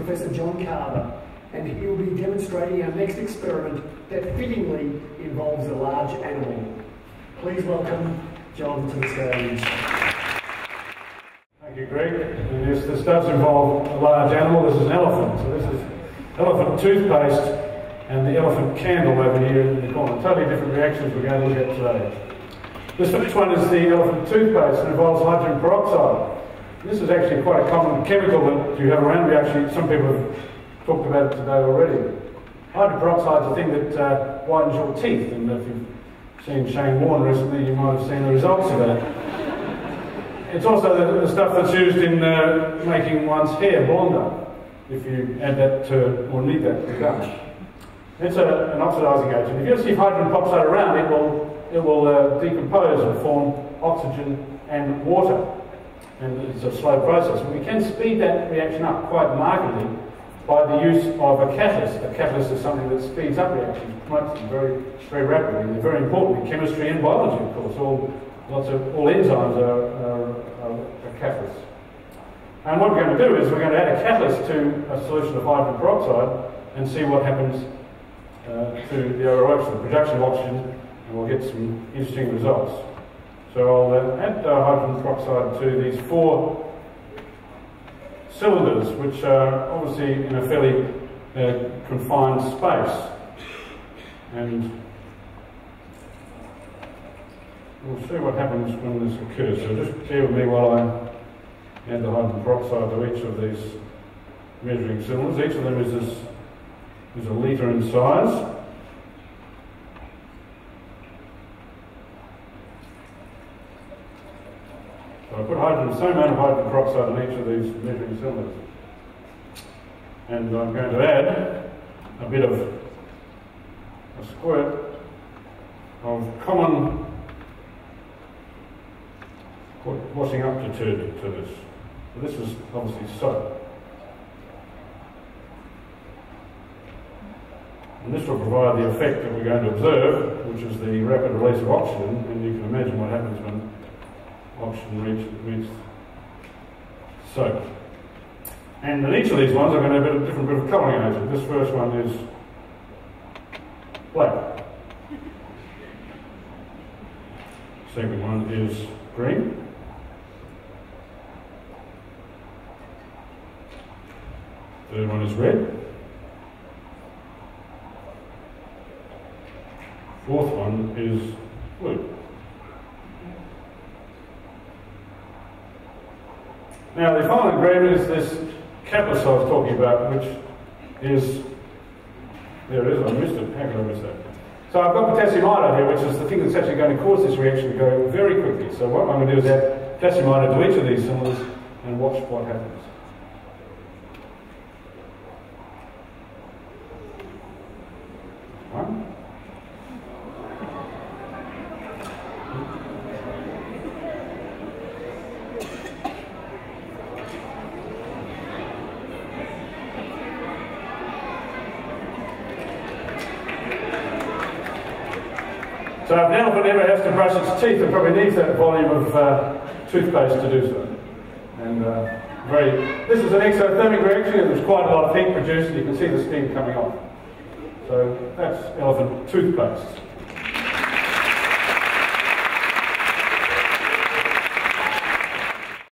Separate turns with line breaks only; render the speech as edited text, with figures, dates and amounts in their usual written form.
Professor John Carver, and he will be demonstrating our next experiment that fittingly involves a large animal. Please welcome John to the stage.
Thank you, Greg. And yes, this does involve a large animal. This is an elephant. So this is elephant toothpaste and the elephant candle over here in the corner. Totally different reactions we're going to look at today. This first one is the elephant toothpaste and involves hydrogen peroxide. This is actually quite a common chemical that you have around. Some people have talked about it today already. Hydrogen peroxide is a thing that whitens your teeth, and if you've seen Shane Warne recently, you might have seen the results of that. It's also the stuff that's used in making one's hair blonder, if you add that to, or need that to be done. It's an oxidising agent. If you just leave hydrogen peroxide around, it will decompose and form oxygen and water. And it's a slow process. And we can speed that reaction up quite markedly by the use of a catalyst. A catalyst is something that speeds up reactions, promotes them very, very rapidly. They're very important in chemistry and biology, of course. All enzymes are catalysts. And what we're going to do is we're going to add a catalyst to a solution of hydrogen peroxide and see what happens to the oxygen, the production of oxygen, and we'll get some interesting results. So I'll add hydrogen peroxide to these 4 cylinders, which are obviously in a fairly confined space. And we'll see what happens when this occurs. So just bear with me while I add the hydrogen peroxide to each of these measuring cylinders. Each of them is a litre in size. So I put the same amount of hydrogen peroxide in each of these measuring cylinders. And I'm going to add a bit of a squirt of common washing up detergent to this. So this is obviously soap. And this will provide the effect that we're going to observe, which is the rapid release of oxygen, and you can imagine what happens when oxygen meets soap. And in each of these ones I'm going to have a different bit of colouring agent. This first one is black. Second one is green. Third one is red. Fourth one is blue. Now the final ingredient is this catalyst I was talking about, which is, there it is, I missed it, how could I miss that? So I've got potassium iodide here, which is the thing that's actually going to cause this reaction to go very quickly. So what I'm going to do is add potassium iodide to each of these cylinders and watch what happens. One. So if an elephant ever has to brush its teeth, it probably needs that volume of toothpaste to do so. And this is an exothermic reaction, and there's quite a lot of heat produced, and you can see the steam coming off. So that's elephant toothpaste.